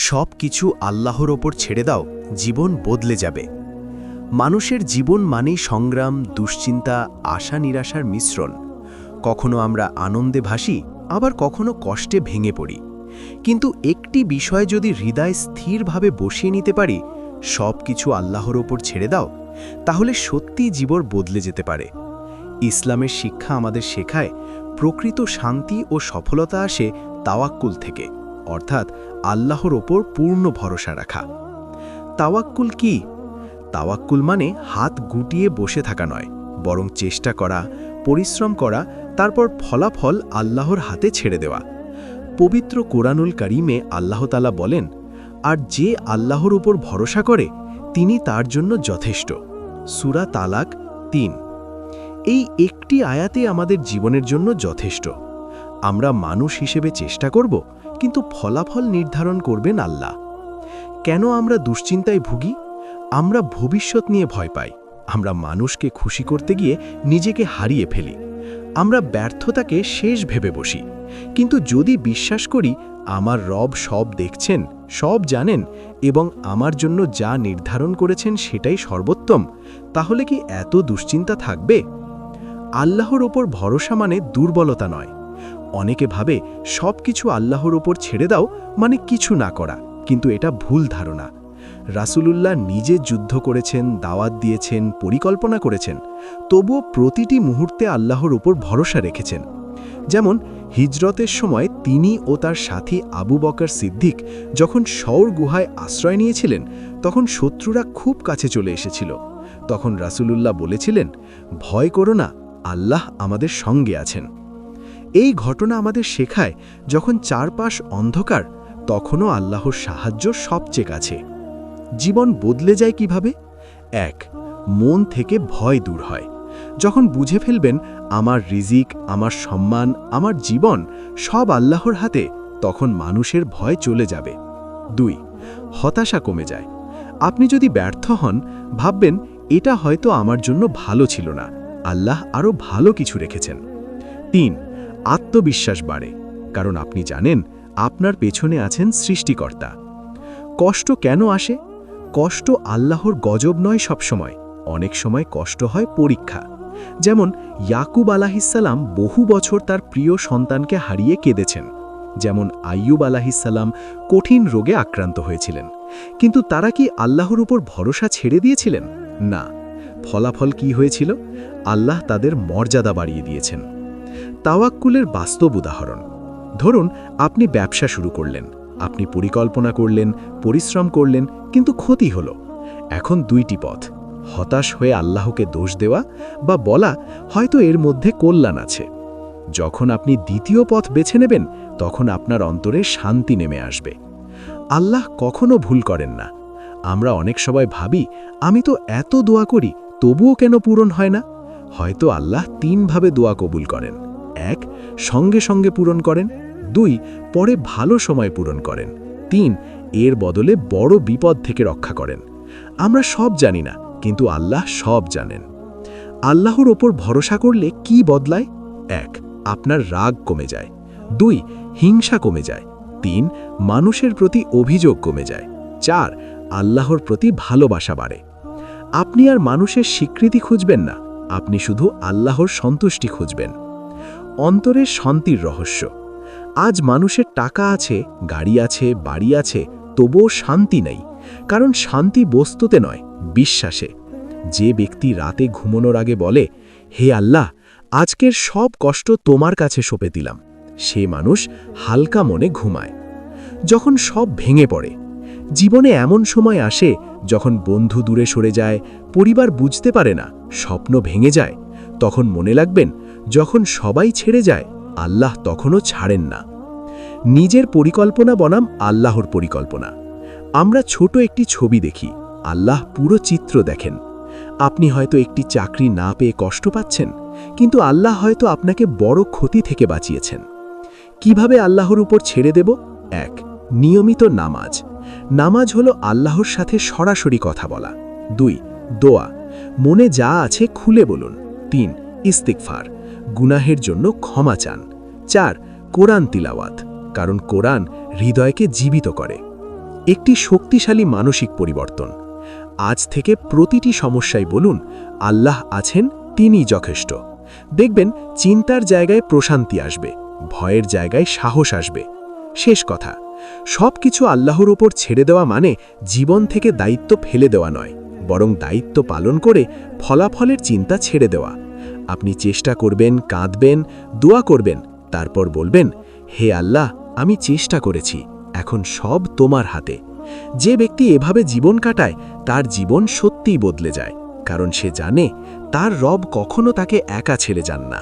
সব কিছু আল্লাহর ওপর ছেড়ে দাও, জীবন বদলে যাবে। মানুষের জীবন মানেই সংগ্রাম, দুশ্চিন্তা, আশা নিরাশার মিশ্রণ। কখনো আমরা আনন্দে ভাসি, আবার কখনো কষ্টে ভেঙে পড়ি। কিন্তু একটি বিষয় যদি হৃদয় স্থিরভাবে বসিয়ে নিতে পারি, সব কিছু আল্লাহর ওপর ছেড়ে দাও, তাহলে সত্যি জীবন বদলে যেতে পারে। ইসলামের শিক্ষা আমাদের শেখায় প্রকৃত শান্তি ও সফলতা আসে তাওয়াক্কুল থেকে, অর্থাৎ আল্লাহর ওপর পূর্ণ ভরসা রাখা। তাওয়াক্কুল কি? তাওয়াক্কুল মানে হাত গুটিয়ে বসে থাকা নয়, বরং চেষ্টা করা, পরিশ্রম করা, তারপর ফলাফল আল্লাহর হাতে ছেড়ে দেওয়া। পবিত্র কোরআনুল কারীমে আল্লাহ তাআলা বলেন, আর যে আল্লাহর উপর ভরসা করে তিনি তার জন্য যথেষ্ট। সূরা তালাক ৩। এই একটি আয়াতে আমাদের জীবনের জন্য যথেষ্ট। আমরা মানুষ হিসেবে চেষ্টা করব, কিন্তু ফলাফল নির্ধারণ করবেন আল্লাহ। কেন আমরা দুশ্চিন্তায় ভুগি? আমরা ভবিষ্যৎ নিয়ে ভয় পাই। আমরা মানুষকে খুশি করতে গিয়ে নিজেকে হারিয়ে ফেলি। আমরা ব্যর্থতাকে শেষ ভেবে বসি। কিন্তু যদি বিশ্বাস করি আমার রব সব দেখছেন, সব জানেন এবং আমার জন্য যা নির্ধারণ করেছেন সেটাই সর্বোত্তম, তাহলে কি এত দুশ্চিন্তা থাকবে? আল্লাহর ওপর ভরসা মানে দুর্বলতা নয়। অনেকে ভাবে সব কিছু আল্লাহর ওপর ছেড়ে দাও মানে কিছু না করা, কিন্তু এটা ভুল ধারণা। রাসূলুল্লাহ নিজে যুদ্ধ করেছেন, দাওয়াত দিয়েছেন, পরিকল্পনা করেছেন, তবুও প্রতিটি মুহূর্তে আল্লাহর উপর ভরসা রেখেছেন। যেমন হিজরতের সময় তিনি ও তার সাথী আবু বকর সিদ্দিক যখন সওর গুহায় আশ্রয় নিয়েছিলেন, তখন শত্রুরা খুব কাছে চলে এসেছিল। তখন রাসূলুল্লাহ বলেছিলেন, ভয় করো না, আল্লাহ আমাদের সঙ্গে আছেন। এই ঘটনা আমাদের শেখায়, যখন চারপাশ অন্ধকার, তখনও আল্লাহর সাহায্য সবচেয়ে কাছে। জীবন বদলে যায় কিভাবে? ১. মন থেকে ভয় দূর হয়। যখন বুঝে ফেলবেন আমার রিজিক, আমার সম্মান, আমার জীবন সব আল্লাহর হাতে, তখন মানুষের ভয় চলে যাবে। ২. হতাশা কমে যায়। আপনি যদি ব্যর্থ হন, ভাববেন এটা হয়তো আমার জন্য ভালো ছিল না, আল্লাহ আরও ভালো কিছু রেখেছেন। ৩. আত্মবিশ্বাস বাড়ে, কারণ আপনি জানেন আপনার পেছনে আছেন সৃষ্টিকর্তা। কষ্ট কেন আসে? কষ্ট আল্লাহর গজব নয় সবসময়। অনেক সময় কষ্ট হয় পরীক্ষা। যেমন ইয়াকুব আলাহিসাল্লাম বহু বছর তার প্রিয় সন্তানকে হারিয়ে কেঁদেছেন। যেমন আইয়ুব আলাহিসাল্লাম কঠিন রোগে আক্রান্ত হয়েছিলেন। কিন্তু তারা কি আল্লাহর উপর ভরসা ছেড়ে দিয়েছিলেন? না। ফলাফল কি হয়েছিল? আল্লাহ তাদের মর্যাদা বাড়িয়ে দিয়েছেন। তাওয়াক্কুলের বাস্তব উদাহরণ। ধরুন আপনি ব্যবসা শুরু করলেন, আপনি পরিকল্পনা করলেন, পরিশ্রম করলেন, কিন্তু ক্ষতি হলো। এখন দুইটি পথ: হতাশ হয়ে আল্লাহকে দোষ দেওয়া বা বলা হয়তো এর মধ্যে কল্যাণ আছে। যখন আপনি দ্বিতীয় পথ বেছে নেবেন, তখন আপনার অন্তরে শান্তি নেমে আসবে। আল্লাহ কখনো ভুল করেন না। আমরা অনেক সময় ভাবি আমি তো এত দোয়া করি, তবুও কেন পূরণ হয় না? হয়তো আল্লাহ ৩ ভাবে দোয়া কবুল করেন। ১. সঙ্গে সঙ্গে পূরণ করেন। ২. পরে ভালো সময় পূরণ করেন। ৩. এর বদলে বড় বিপদ থেকে রক্ষা করেন। আমরা সব জানি না, কিন্তু আল্লাহ সব জানেন। আল্লাহর ওপর ভরসা করলে কি বদলায়? ১. আপনার রাগ কমে যায়। ২. হিংসা কমে যায়। ৩. মানুষের প্রতি অভিযোগ কমে যায়। ৪. আল্লাহর প্রতি ভালোবাসা বাড়ে। আপনি আর মানুষের স্বীকৃতি খুঁজবেন না, আপনি শুধু আল্লাহর সন্তুষ্টি খুঁজবেন। অন্তরের শান্তির রহস্য। আজ মানুষের টাকা আছে, গাড়ি আছে, বাড়ি আছে, তবুও শান্তি নেই। কারণ শান্তি বস্তুতে নয়, বিশ্বাসে। যে ব্যক্তি রাতে ঘুমানোর আগে বলে, হে আল্লাহ, আজকের সব কষ্ট তোমার কাছে সঁপে দিলাম, সে মানুষ হালকা মনে ঘুমায়। যখন সব ভেঙে পড়ে। জীবনে এমন সময় আসে যখন বন্ধু দূরে সরে যায়, পরিবার বুঝতে পারে না, স্বপ্ন ভেঙে যায়। তখন মনে রাখবেন, যখন সবাই ছেড়ে যায়, আল্লাহ তখনও ছাড়েন না। নিজের পরিকল্পনা বনাম আল্লাহর পরিকল্পনা। আমরা ছোট একটি ছবি দেখি, আল্লাহ পুরো চিত্র দেখেন। আপনি হয়তো একটি চাকরি না পেয়ে কষ্ট পাচ্ছেন, কিন্তু আল্লাহ হয়তো আপনাকে বড় ক্ষতি থেকে বাঁচিয়েছেন। কিভাবে আল্লাহর উপর ছেড়ে দেব? ১. নিয়মিত নামাজ। নামাজ হলো আল্লাহর সাথে সরাসরি কথা বলা। ২. দোয়া। মনে যা আছে খুলে বলুন। ৩. ইস্তিগফার। গুনাহের জন্য ক্ষমা চান। ৪. কোরআন তিলাওয়াত, কারণ কোরআন হৃদয়কে জীবিত করে। একটি শক্তিশালী মানসিক পরিবর্তন। আজ থেকে প্রতিটি সমস্যায় বলুন, আল্লাহ আছেন, তিনিই যথেষ্ট। দেখবেন চিন্তার জায়গায় প্রশান্তি আসবে, ভয়ের জায়গায় সাহস আসবে। শেষ কথা, সব কিছু আল্লাহর উপর ছেড়ে দেওয়া মানে জীবন থেকে দায়িত্ব ফেলে দেওয়া নয়, বরং দায়িত্ব পালন করে ফলাফলের চিন্তা ছেড়ে দেওয়া। আপনি চেষ্টা করবেন, কাঁদবেন, দোয়া করবেন, তারপর বলবেন, হে আল্লাহ, আমি চেষ্টা করেছি, এখন সব তোমার হাতে। যে ব্যক্তি এভাবে জীবন কাটায় তার জীবন সত্যিই বদলে যায়, কারণ সে জানে তার রব কখনো তাকে একা ছেড়ে যান না।